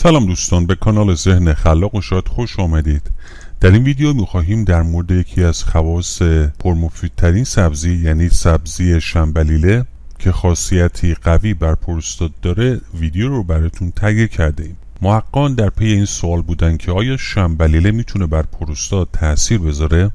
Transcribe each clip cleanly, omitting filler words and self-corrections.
سلام دوستان، به کانال ذهن خلاق و شاد خوش آمدید. در این ویدیو می‌خواهیم در مورد یکی از خواص پرمفیدترین سبزی یعنی سبزی شنبلیله که خاصیتی قوی بر پروستات داره ویدیو رو براتون تهیه کرده ایم. محققان در پی این سوال بودن که آیا شنبلیله میتونه بر پروستات تأثیر بذاره؟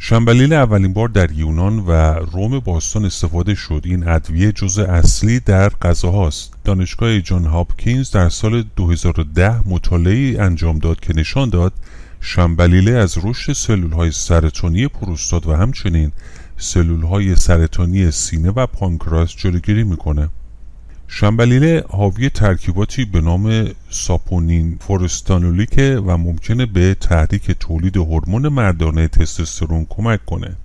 شنبلیله اولین بار در یونان و روم باستان استفاده شد. این ادویه جزء اصلی در غذاهاست. دانشگاه جان هاپکینز در سال 2010 مطالعه‌ای انجام داد که نشان داد شنبلیله از رشد سلول‌های سرطانی پروستات و همچنین سلول‌های سرطانی سینه و پانکراس جلوگیری میکنه. شنبلیله حاوی ترکیباتی به نام ساپونین فورستانولیک و ممکنه به تحریک تولید هورمون مردانه تستوسترون کمک کنه.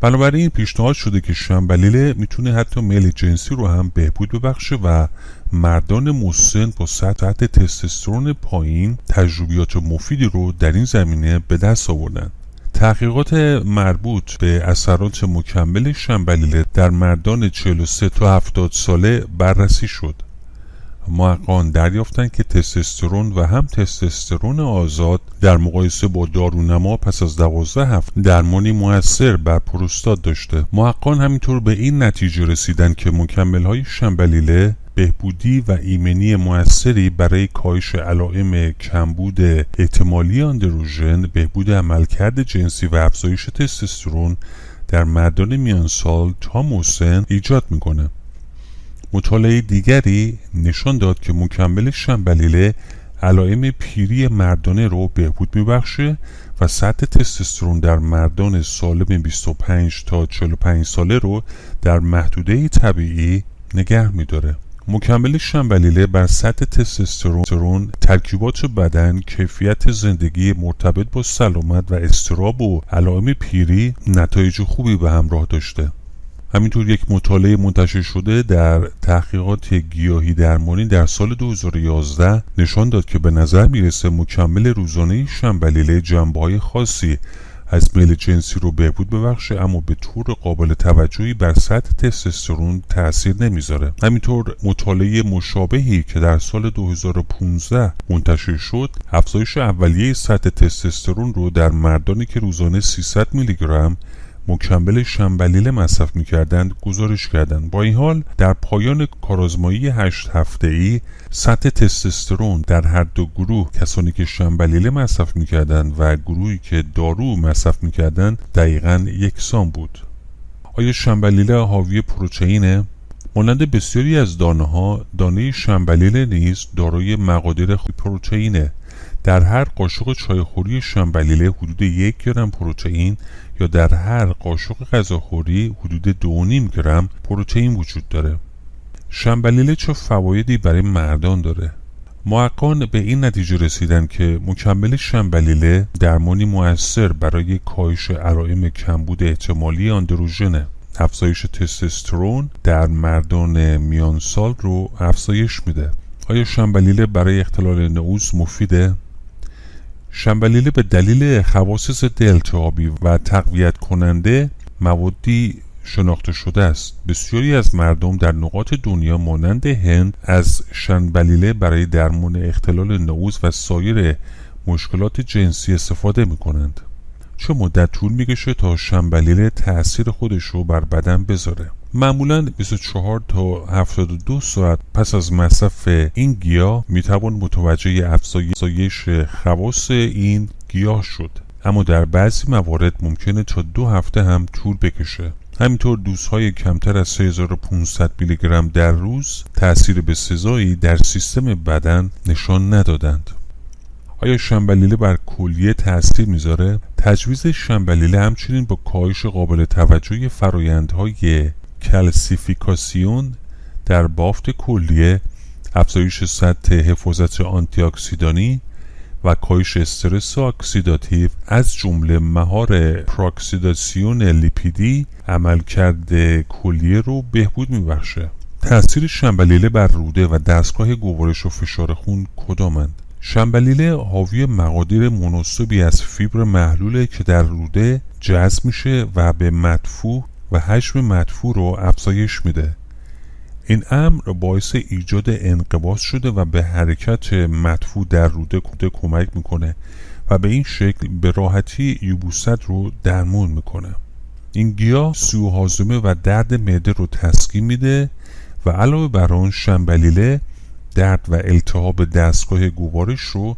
بنابراین پیشنهاد شده که شنبلیله میتونه حتی میل جنسی رو هم بهبود ببخشه و مردان مسن با سطح تستوسترون پایین تجربیات مفیدی رو در این زمینه به دست آوردن. تحقیقات مربوط به اثرات مکمل شنبلیله در مردان 43 تا 70 ساله بررسی شد. محققان دریافتند که تستوسترون و هم تستوسترون آزاد در مقایسه با دارونما پس از 12 هفته درمانی مؤثر بر پروستات داشته. محققان همینطور به این نتیجه رسیدند که مکمل‌های شنبلیله بهبودی و ایمنی مؤثری برای کاهش علائم کمبود احتمالی آندروژن، بهبود عملکرد جنسی و افزایش تستوسترون در مردان میان سال تا مسن ایجاد میکنه. مطالعه دیگری نشان داد که مکمل شنبلیله علائم پیری مردانه رو بهبود میبخشه و سطح تستوسترون در مردان سالم 25 تا 45 ساله رو در محدوده طبیعی نگه میداره. مکمل شنبلیله بر سطح تستوسترون، ترکیبات بدن، کیفیت زندگی مرتبط با سلامت و اضطراب و علائم پیری نتایج خوبی به همراه داشته. همینطور یک مطالعه منتشر شده در تحقیقات گیاهی درمانی در سال 2011 نشان داد که به نظر میرسه مکمل روزانه شنبلیله جنبه‌های خاصی از میل جنسی رو بهبود ببخشه، اما به طور قابل توجهی بر سطح تستوسترون تأثیر نمیذاره. همینطور مطالعه مشابهی که در سال 2015 منتشر شد افزایش اولیه سطح تستوسترون رو در مردانی که روزانه 300 میلی گرم مکمل شنبلیله مصرف می‌کردند گزارش کردند. با این حال در پایان کارآزمایی 8 هفته‌ای سطح تستوسترون در هر دو گروه، کسانی که شنبلیله مصرف می‌کردند و گروهی که دارو مصرف می‌کردند، دقیقاً یکسان بود. آیا شنبلیله حاوی پروتئینه؟ مانند بسیاری از دانه‌ها، دانه شنبلیله نیز دارای مقادیر پروتئینه. در هر قاشق چایخوری شنبلیله حدود 1 گرم پروتئین یا در هر قاشق غذاخوری حدود 2.5 گرم پروتئین وجود داره. شنبلیله چه فوایدی برای مردان داره؟ محققان به این نتیجه رسیدن که مکمل شنبلیله درمانی مؤثر برای کاهش علائم کمبود احتمالی آندروژن، افزایش تستوسترون در مردان میان سال رو افزایش میده. آیا شنبلیله برای اختلال نعوذ مفیده؟ شنبلیله به دلیل خواص ضد التهابی و تقویت کننده موادی شناخته شده است. بسیاری از مردم در نقاط دنیا مانند هند از شنبلیله برای درمان اختلال نعوذ و سایر مشکلات جنسی استفاده می کنند. چه مدت طول میکشه تا شنبلیله تأثیر خودش رو بر بدن بذاره؟ معمولاً 24 تا 72 ساعت پس از مصرف این گیاه میتوان متوجه افزایش خواص این گیاه شد، اما در بعضی موارد ممکنه تا 2 هفته هم طول بکشه. همینطور دوزهای کمتر از 3500 میلی گرم در روز تأثیر بسزایی در سیستم بدن نشان ندادند. آیا شنبلیله بر کلیه تأثیر میذاره؟ تجویز شنبلیله همچنین با کاهش قابل توجهی فرآیندهای کلسیفیکاسیون در بافت کلیه، افزایش سطح حفاظت آنتی اکسیدانی و کاهش استرس اکسیداتیو از جمله مهار پراکسیداسیون لیپیدی عملکرد کلیه رو بهبود میبخشه. تأثیر شنبلیله بر روده و دستگاه گوارش و فشار خون کدامند؟ شنبلیله حاوی مقادیر مناسبی از فیبر محلوله که در روده جذب میشه و به مدفوع و حجم مدفوع رو افزایش میده. این امر باعث ایجاد انقباض شده و به حرکت مدفوع در روده کمک میکنه و به این شکل به راحتی یبوست رو درمان میکنه. این گیاه سوء هاضمه و درد معده رو تسکین میده و علاوه بر آن شنبلیله درد و التهاب دستگاه گوارش رو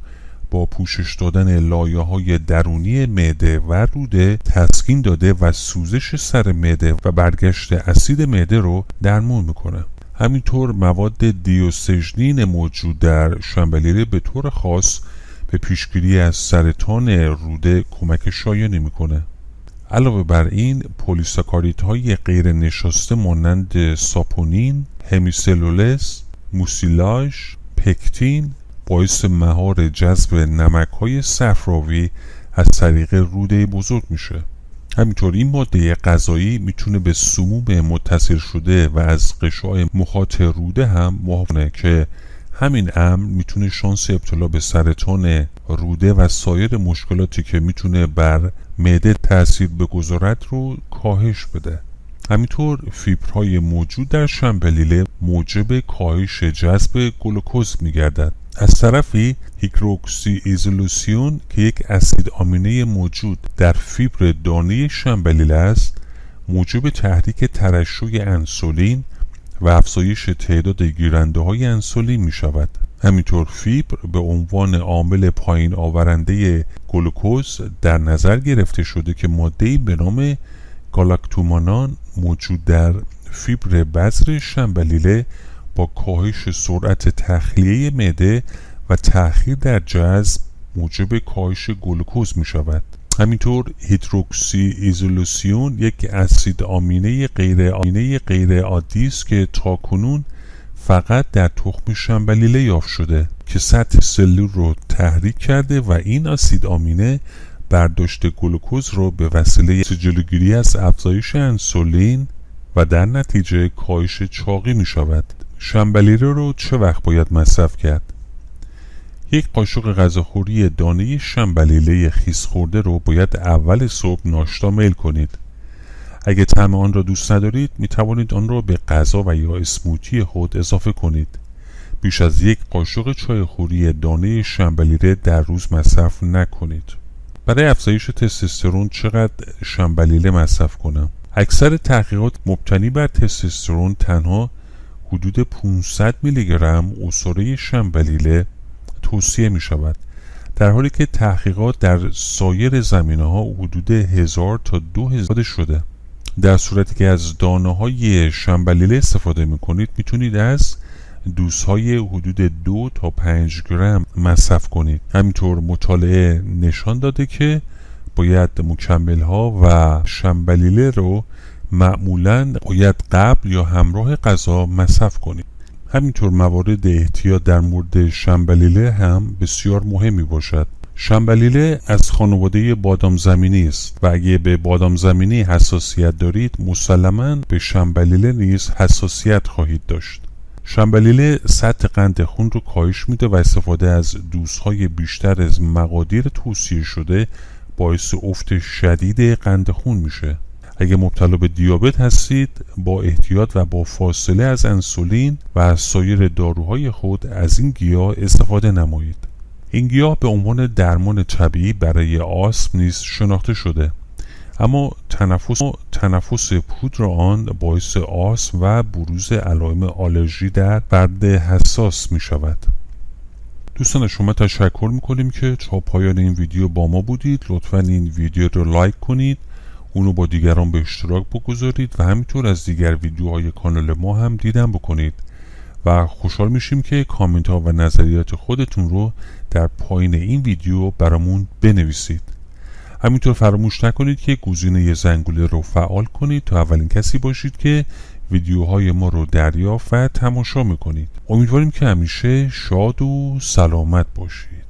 با پوشش دادن لایه‌های درونی معده و روده تسکین داده و سوزش سر معده و برگشت اسید معده رو درمان میکنه. همینطور مواد دیوسژنین موجود در شنبلیله به طور خاص به پیشگیری از سرطان روده کمک شایانی میکنه. علاوه بر این پلیساکاریدهای غیر نشاسته مانند ساپونین، همیسلولز، موسیلاژ، پکتین باعث مهار جذب نمک‌های صفراوی از طریق روده بزرگ میشه. همینطور این ماده غذایی میتونه به سموم متصل شده و از غشای مخاط روده هم محافظ که همین امر میتونه شانس ابتلا به سرطان روده و سایر مشکلاتی که میتونه بر معده تأثیر بگذارد رو کاهش بده. همینطور فیبرهای موجود در شنبلیله موجب کاهش جذب گلوکوز میگردد. از طرفی هیدروکسی ایزولوسیون که یک اسید آمینه موجود در فیبر دانه شنبلیله است موجب تحریک ترشح انسولین و افزایش تعداد گیرنده های انسولین می شود. همینطور فیبر به عنوان عامل پایین آورنده گلوکوز در نظر گرفته شده که ماده‌ای به نام گالاکتومانان موجود در فیبر بذر شنبلیله با کاهش سرعت تخلیه معده و تأخیر در جذب موجب کاهش گلوکوز می شود. همینطور هیدروکسی ایزولوسیون یک اسید آمینه غیر عادی است که تاکنون فقط در تخم شنبلیله یافت شده که سطح سلول رو تحریک کرده و این اسید آمینه برداشت گلوکوز رو به وسیله جلوگیری از افزایش انسولین و در نتیجه کاهش چاقی می شود. شنبلیله رو چه وقت باید مصرف کرد؟ یک قاشق غذاخوری دانه شنبلیله خیس خورده رو باید اول صبح ناشتا میل کنید. اگه طعم آن را دوست ندارید می توانید آن را به غذا و یا اسموتی خود اضافه کنید. بیش از یک قاشق چایخوری دانه شنبلیله در روز مصرف نکنید. برای افزایش تستوسترون چقدر شنبلیله مصرف کنم؟ اکثر تحقیقات مبتنی بر تستوسترون تنها حدود 500 میلی گرم عصاره شنبلیله توصیه می شود، در حالی که تحقیقات در سایر زمینه‌ها حدود 1000 تا 2000 شده. در صورتی که از دانه های شنبلیله استفاده می کنید میتونید از دوزهای حدود 2 تا 5 گرم مصرف کنید. همینطور مطالعه نشان داده که باید مکمل‌ها و شنبلیله رو معمولاً باید قبل یا همراه غذا مصرف کنید. همینطور موارد احتیاط در مورد شنبلیله هم بسیار مهمی باشد. شنبلیله از خانواده بادام زمینی است و اگه به بادام زمینی حساسیت دارید مسلماً به شنبلیله نیز حساسیت خواهید داشت. شنبلیله سطح قند خون رو کاهش میده و استفاده از دوزهای بیشتر از مقادیر توصیه شده باعث افت شدید قند خون میشه. اگه مبتلا به دیابت هستید با احتیاط و با فاصله از انسولین و از سایر داروهای خود از این گیاه استفاده نمایید. این گیاه به عنوان درمان طبیعی برای آسم نیز شناخته شده، اما تنفس پودر آن باعث آسم و بروز علائم آلرژی در فرد حساس می شود. دوستان شما تشکر میکنیم که تا پایان این ویدیو با ما بودید. لطفاً این ویدیو رو لایک کنید، اونو با دیگران به اشتراک بگذارید و همینطور از دیگر ویدیوهای کانال ما هم دیدن بکنید و خوشحال میشیم که کامنت ها و نظریات خودتون رو در پایین این ویدیو برامون بنویسید. همینطور فراموش نکنید که گزینه زنگوله رو فعال کنید تا اولین کسی باشید که ویدیوهای ما رو دریافت و تماشا میکنید. امیدواریم که همیشه شاد و سلامت باشید.